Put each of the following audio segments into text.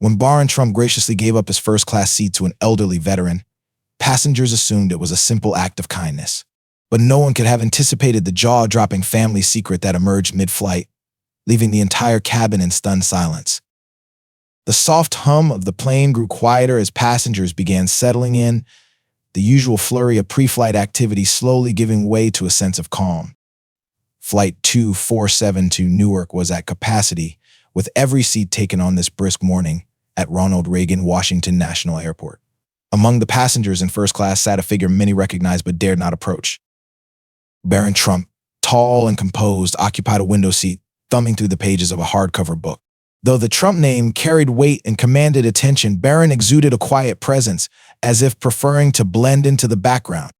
When Barron Trump graciously gave up his first-class seat to an elderly veteran, passengers assumed it was a simple act of kindness. But no one could have anticipated the jaw-dropping family secret that emerged mid-flight, leaving the entire cabin in stunned silence. The soft hum of the plane grew quieter as passengers began settling in, the usual flurry of pre-flight activity slowly giving way to a sense of calm. Flight 247 to Newark was at capacity, with every seat taken on this brisk morning at Ronald Reagan Washington National Airport. Among the passengers in first class sat a figure many recognized but dared not approach. Barron Trump, tall and composed, occupied a window seat, thumbing through the pages of a hardcover book. Though the Trump name carried weight and commanded attention, Barron exuded a quiet presence, as if preferring to blend into the background.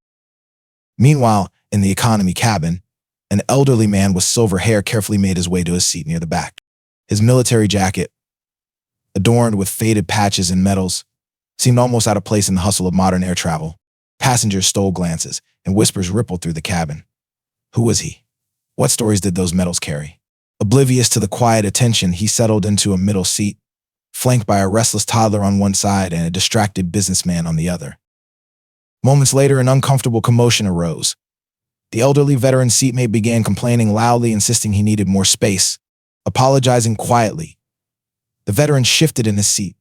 Meanwhile, in the economy cabin, an elderly man with silver hair carefully made his way to his seat near the back. His military jacket, adorned with faded patches and medals, seemed almost out of place in the hustle of modern air travel. Passengers stole glances, and whispers rippled through the cabin. Who was he? What stories did those medals carry? Oblivious to the quiet attention, he settled into a middle seat, flanked by a restless toddler on one side and a distracted businessman on the other. Moments later, an uncomfortable commotion arose. The elderly veteran's seatmate began complaining loudly, insisting he needed more space, apologizing quietly. The veteran shifted in his seat,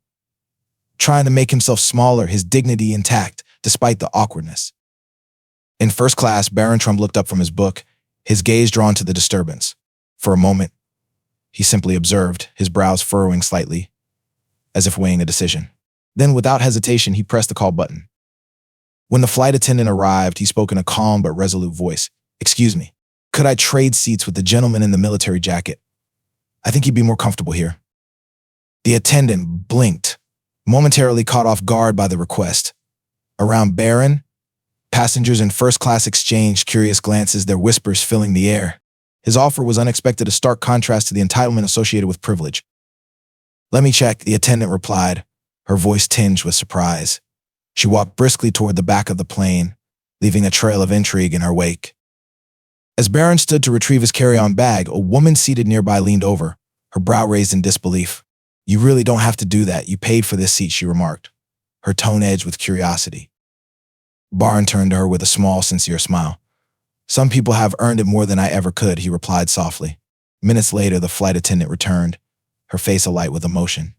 trying to make himself smaller, his dignity intact, despite the awkwardness. In first class, Barron Trump looked up from his book, his gaze drawn to the disturbance. For a moment, he simply observed, his brows furrowing slightly, as if weighing a decision. Then, without hesitation, he pressed the call button. When the flight attendant arrived, he spoke in a calm but resolute voice. "Excuse me, could I trade seats with the gentleman in the military jacket? I think he'd be more comfortable here." The attendant blinked, momentarily caught off guard by the request. Around Barron, passengers in first class exchanged curious glances, their whispers filling the air. His offer was unexpected, a stark contrast to the entitlement associated with privilege. "Let me check," the attendant replied, her voice tinged with surprise. She walked briskly toward the back of the plane, leaving a trail of intrigue in her wake. As Barron stood to retrieve his carry-on bag, a woman seated nearby leaned over, her brow raised in disbelief. "You really don't have to do that. You paid for this seat," she remarked, her tone edged with curiosity. Barron turned to her with a small, sincere smile. "Some people have earned it more than I ever could," he replied softly. Minutes later, the flight attendant returned, her face alight with emotion.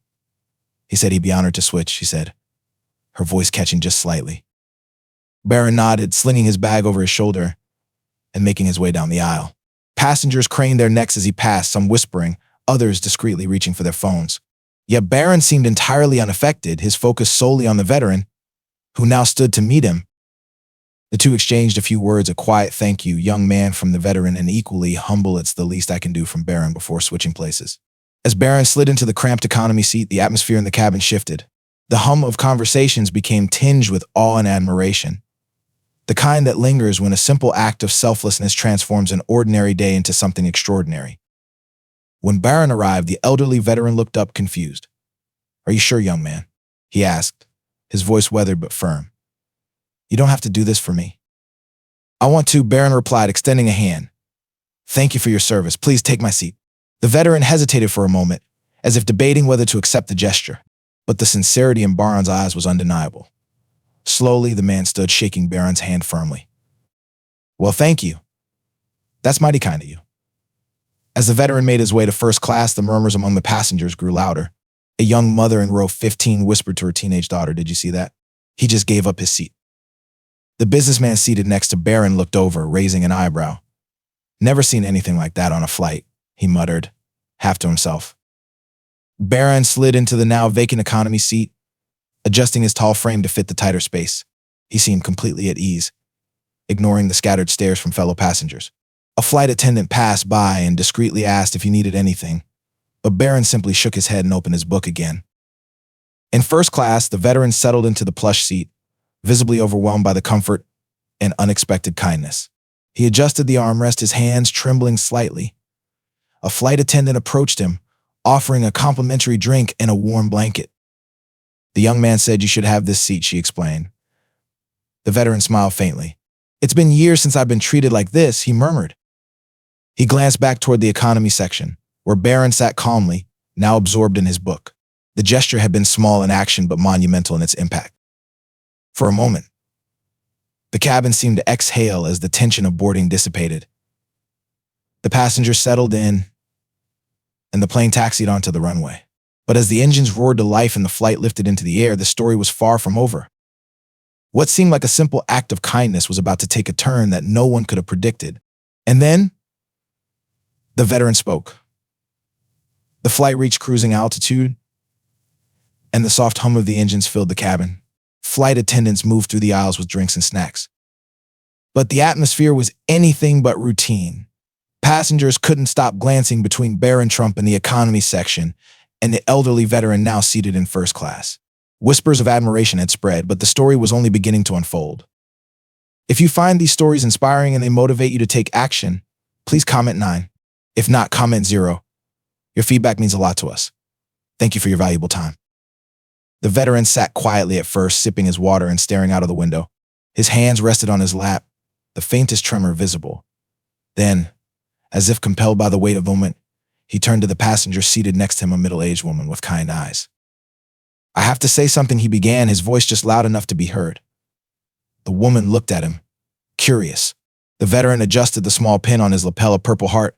"He said he'd be honored to switch," she said, her voice catching just slightly. Barron nodded, slinging his bag over his shoulder and making his way down the aisle. Passengers craned their necks as he passed, some whispering, others discreetly reaching for their phones. Yet Barron seemed entirely unaffected, his focus solely on the veteran, who now stood to meet him. The two exchanged a few words, a quiet "thank you, young man" from the veteran, and equally humble "it's the least I can do" from Barron, before switching places. As Barron slid into the cramped economy seat, the atmosphere in the cabin shifted. The hum of conversations became tinged with awe and admiration, the kind that lingers when a simple act of selflessness transforms an ordinary day into something extraordinary. When Barron arrived, the elderly veteran looked up, confused. "Are you sure, young man?" he asked, his voice weathered but firm. "You don't have to do this for me." "I want to," Barron replied, extending a hand. "Thank you for your service. Please take my seat." The veteran hesitated for a moment, as if debating whether to accept the gesture, but the sincerity in Barron's eyes was undeniable. Slowly, the man stood, shaking Barron's hand firmly. "Well, thank you. That's mighty kind of you." As the veteran made his way to first class, the murmurs among the passengers grew louder. A young mother in row 15 whispered to her teenage daughter, "Did you see that? He just gave up his seat." The businessman seated next to Barron looked over, raising an eyebrow. "Never seen anything like that on a flight," he muttered, half to himself. Barron slid into the now vacant economy seat, adjusting his tall frame to fit the tighter space. He seemed completely at ease, ignoring the scattered stares from fellow passengers. A flight attendant passed by and discreetly asked if he needed anything, but Barron simply shook his head and opened his book again. In first class, the veteran settled into the plush seat, visibly overwhelmed by the comfort and unexpected kindness. He adjusted the armrest, his hands trembling slightly. A flight attendant approached him, offering a complimentary drink and a warm blanket. "The young man said you should have this seat," she explained. The veteran smiled faintly. "It's been years since I've been treated like this," he murmured. He glanced back toward the economy section, where Barron sat calmly, now absorbed in his book. The gesture had been small in action but monumental in its impact. For a moment, the cabin seemed to exhale as the tension of boarding dissipated. The passengers settled in, and the plane taxied onto the runway. But as the engines roared to life and the flight lifted into the air, the story was far from over. What seemed like a simple act of kindness was about to take a turn that no one could have predicted. And then, the veteran spoke. The flight reached cruising altitude, and the soft hum of the engines filled the cabin. Flight attendants moved through the aisles with drinks and snacks. But the atmosphere was anything but routine. Passengers couldn't stop glancing between Barron Trump and the economy section, and the elderly veteran now seated in first class. Whispers of admiration had spread, but the story was only beginning to unfold. If you find these stories inspiring and they motivate you to take action, please comment 9. If not, comment 0. Your feedback means a lot to us. Thank you for your valuable time. The veteran sat quietly at first, sipping his water and staring out of the window. His hands rested on his lap, the faintest tremor visible. Then, as if compelled by the weight of the moment, he turned to the passenger seated next to him, a middle-aged woman with kind eyes. "I have to say something," he began, his voice just loud enough to be heard. The woman looked at him, curious. The veteran adjusted the small pin on his lapel, a purple heart,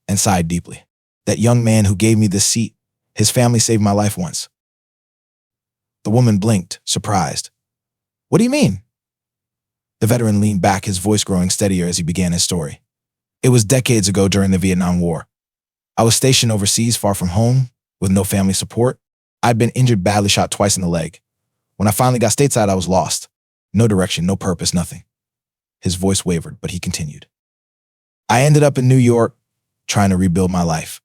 and sighed deeply. "That young man who gave me this seat, his family saved my life once." The woman blinked, surprised. "What do you mean?" The veteran leaned back, his voice growing steadier as he began his story. "It was decades ago during the Vietnam War. I was stationed overseas, far from home, with no family support. I'd been injured badly, shot twice in the leg. When I finally got stateside, I was lost. No direction, no purpose, nothing." His voice wavered, but he continued. "I ended up in New York, trying to rebuild my life.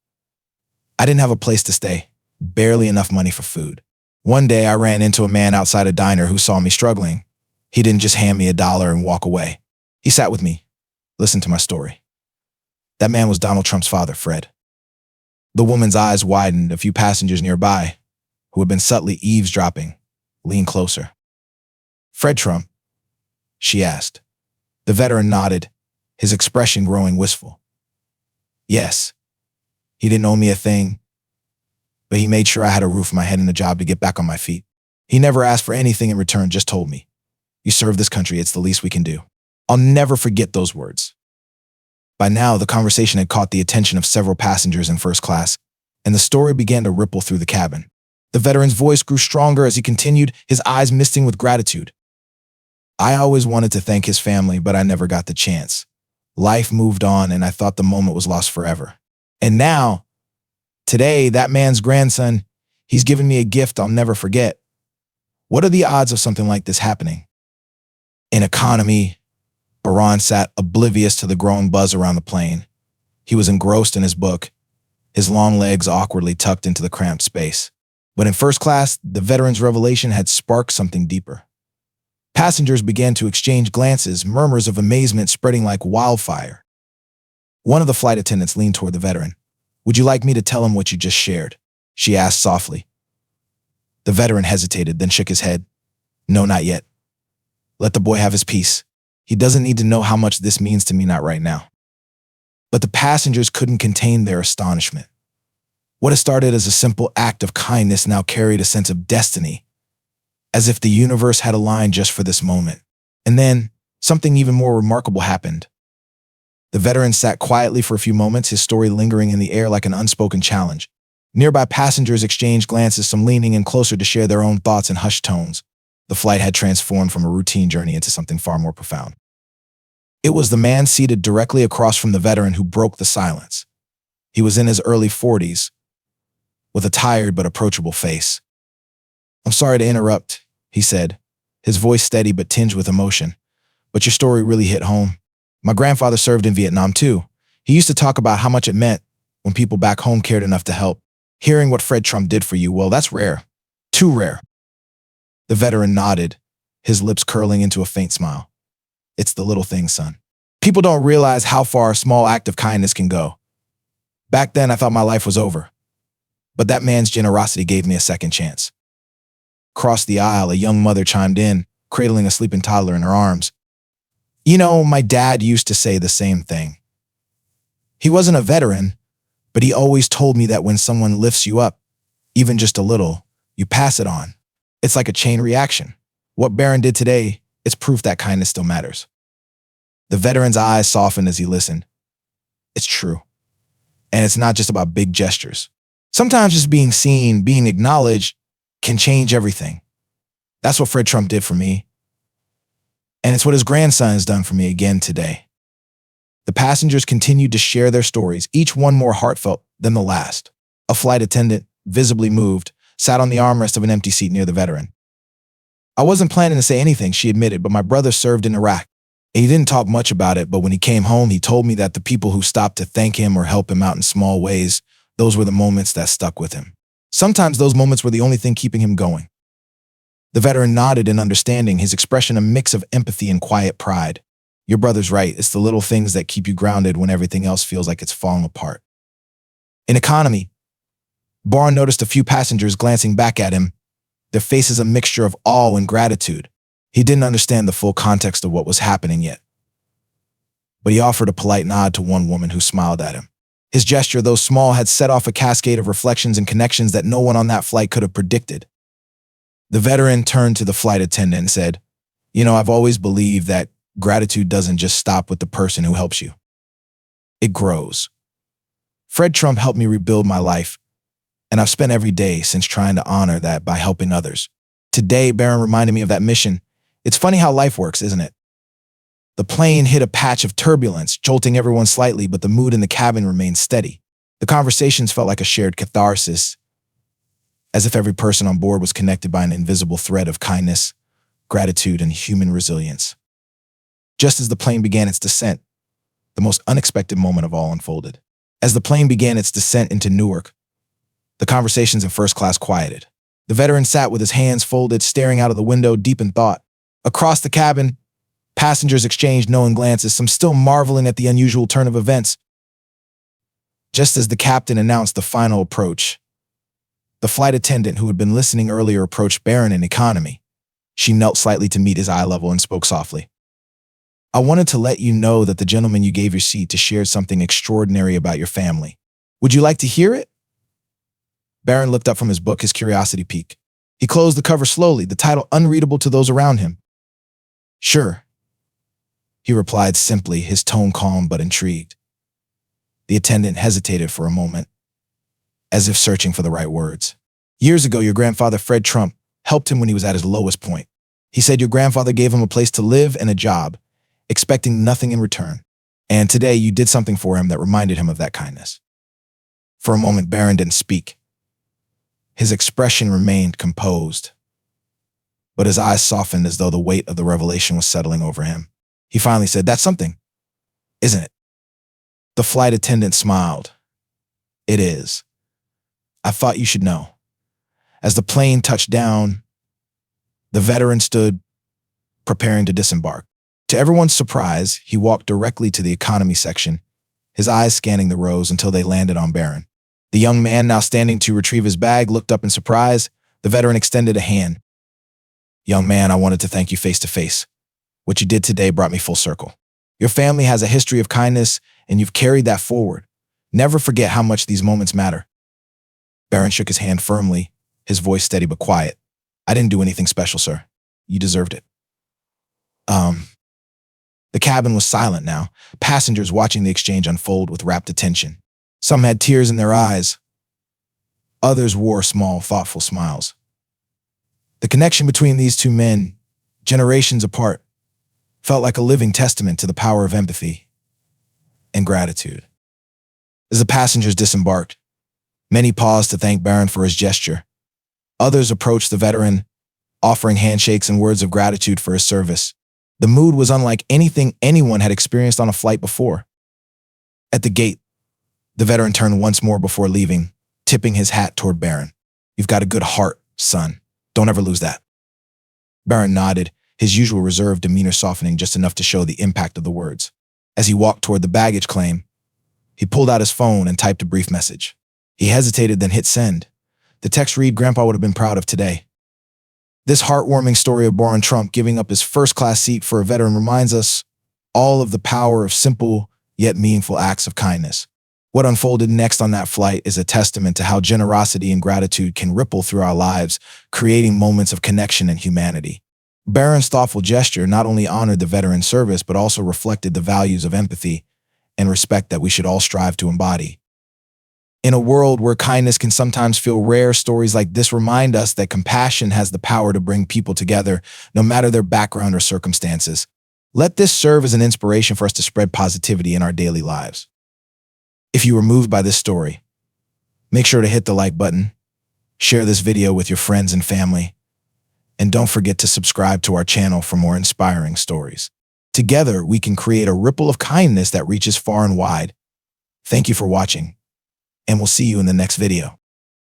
I didn't have a place to stay, barely enough money for food. One day, I ran into a man outside a diner who saw me struggling. He didn't just hand me $1 and walk away. He sat with me, listened to my story. That man was Donald Trump's father, Fred." The woman's eyes widened. A few passengers nearby, who had been subtly eavesdropping, leaned closer. "Fred Trump?" she asked. The veteran nodded, his expression growing wistful. "Yes. He didn't owe me a thing, but he made sure I had a roof over my head and a job to get back on my feet. He never asked for anything in return, just told me, 'You serve this country, it's the least we can do.' I'll never forget those words." By now, the conversation had caught the attention of several passengers in first class, and the story began to ripple through the cabin. The veteran's voice grew stronger as he continued, his eyes misting with gratitude. "I always wanted to thank his family, but I never got the chance. Life moved on, and I thought the moment was lost forever. And now, today, that man's grandson, he's given me a gift I'll never forget. What are the odds of something like this happening?" In economy, Barron sat oblivious to the growing buzz around the plane. He was engrossed in his book, his long legs awkwardly tucked into the cramped space. But in first class, the veteran's revelation had sparked something deeper. Passengers began to exchange glances, murmurs of amazement spreading like wildfire. One of the flight attendants leaned toward the veteran. "Would you like me to tell him what you just shared?" she asked softly. The veteran hesitated, then shook his head. "No, not yet. Let the boy have his peace. He doesn't need to know how much this means to me, not right now." But the passengers couldn't contain their astonishment. What had started as a simple act of kindness now carried a sense of destiny, as if the universe had aligned just for this moment. And then, something even more remarkable happened. The veteran sat quietly for a few moments, his story lingering in the air like an unspoken challenge. Nearby passengers exchanged glances, some leaning in closer to share their own thoughts in hushed tones. The flight had transformed from a routine journey into something far more profound. It was the man seated directly across from the veteran who broke the silence. He was in his early 40s, with a tired but approachable face. "I'm sorry to interrupt," he said, his voice steady but tinged with emotion. "But your story really hit home. My grandfather served in Vietnam too. He used to talk about how much it meant when people back home cared enough to help. Hearing what Fred Trump did for you, well, that's rare. Too rare." The veteran nodded, his lips curling into a faint smile. "It's the little things, son. People don't realize how far a small act of kindness can go. Back then, I thought my life was over. But that man's generosity gave me a second chance." Across the aisle, a young mother chimed in, cradling a sleeping toddler in her arms. "You know, my dad used to say the same thing. He wasn't a veteran, but he always told me that when someone lifts you up, even just a little, you pass it on. It's like a chain reaction. What Barron did today is proof that kindness still matters. The veteran's eyes softened as he listened. It's true. And it's not just about big gestures. Sometimes just being seen, being acknowledged, can change everything. That's what Fred Trump did for me. And it's what his grandson has done for me again today. The passengers continued to share their stories, each one more heartfelt than the last. A flight attendant, visibly moved, sat on the armrest of an empty seat near the veteran. I wasn't planning to say anything, she admitted, but my brother served in Iraq. He didn't talk much about it, but when he came home, he told me that the people who stopped to thank him or help him out in small ways, those were the moments that stuck with him. Sometimes those moments were the only thing keeping him going. The veteran nodded in understanding, his expression a mix of empathy and quiet pride. Your brother's right. It's the little things that keep you grounded when everything else feels like it's falling apart. In economy, Barron noticed a few passengers glancing back at him, their faces a mixture of awe and gratitude. He didn't understand the full context of what was happening yet, but he offered a polite nod to one woman who smiled at him. His gesture, though small, had set off a cascade of reflections and connections that no one on that flight could have predicted. The veteran turned to the flight attendant and said, I've always believed that gratitude doesn't just stop with the person who helps you. It grows. Fred Trump helped me rebuild my life, and I've spent every day since trying to honor that by helping others. Today, Barron reminded me of that mission. It's funny how life works, isn't it? The plane hit a patch of turbulence, jolting everyone slightly, but the mood in the cabin remained steady. The conversations felt like a shared catharsis, as if every person on board was connected by an invisible thread of kindness, gratitude, and human resilience. Just as the plane began its descent, the most unexpected moment of all unfolded. As the plane began its descent into Newark, the conversations in first class quieted. The veteran sat with his hands folded, staring out of the window, deep in thought. Across the cabin, passengers exchanged knowing glances, some still marveling at the unusual turn of events. Just as the captain announced the final approach, the flight attendant who had been listening earlier approached Barron in economy. She knelt slightly to meet his eye level and spoke softly. I wanted to let you know that the gentleman you gave your seat to shared something extraordinary about your family. Would you like to hear it? Barron looked up from his book, his curiosity piqued. He closed the cover slowly, the title unreadable to those around him. Sure, he replied simply, his tone calm but intrigued. The attendant hesitated for a moment, as if searching for the right words. Years ago, your grandfather, Fred Trump, helped him when he was at his lowest point. He said your grandfather gave him a place to live and a job, expecting nothing in return. And today you did something for him that reminded him of that kindness. For a moment, Barron didn't speak. His expression remained composed, but his eyes softened as though the weight of the revelation was settling over him. He finally said, That's something, isn't it? The flight attendant smiled. It is. I thought you should know. As the plane touched down, the veteran stood, preparing to disembark. To everyone's surprise, he walked directly to the economy section, his eyes scanning the rows until they landed on Barron. The young man, now standing to retrieve his bag, looked up in surprise. The veteran extended a hand. Young man, I wanted to thank you face to face. What you did today brought me full circle. Your family has a history of kindness, and you've carried that forward. Never forget how much these moments matter. Barron shook his hand firmly, his voice steady but quiet. I didn't do anything special, sir. You deserved it. The cabin was silent now, passengers watching the exchange unfold with rapt attention. Some had tears in their eyes. Others wore small, thoughtful smiles. The connection between these two men, generations apart, felt like a living testament to the power of empathy and gratitude. As the passengers disembarked, many paused to thank Barron for his gesture. Others approached the veteran, offering handshakes and words of gratitude for his service. The mood was unlike anything anyone had experienced on a flight before. At the gate, the veteran turned once more before leaving, tipping his hat toward Barron. You've got a good heart, son. Don't ever lose that. Barron nodded, his usual reserved demeanor softening just enough to show the impact of the words. As he walked toward the baggage claim, he pulled out his phone and typed a brief message. He hesitated, then hit send. The text read, Grandpa would have been proud of today. This heartwarming story of Barron Trump giving up his first-class seat for a veteran reminds us all of the power of simple yet meaningful acts of kindness. What unfolded next on that flight is a testament to how generosity and gratitude can ripple through our lives, creating moments of connection and humanity. Barron's thoughtful gesture not only honored the veteran's service, but also reflected the values of empathy and respect that we should all strive to embody. In a world where kindness can sometimes feel rare, stories like this remind us that compassion has the power to bring people together, no matter their background or circumstances. Let this serve as an inspiration for us to spread positivity in our daily lives. If you were moved by this story, make sure to hit the like button, share this video with your friends and family, and don't forget to subscribe to our channel for more inspiring stories. Together, we can create a ripple of kindness that reaches far and wide. Thank you for watching, and we'll see you in the next video.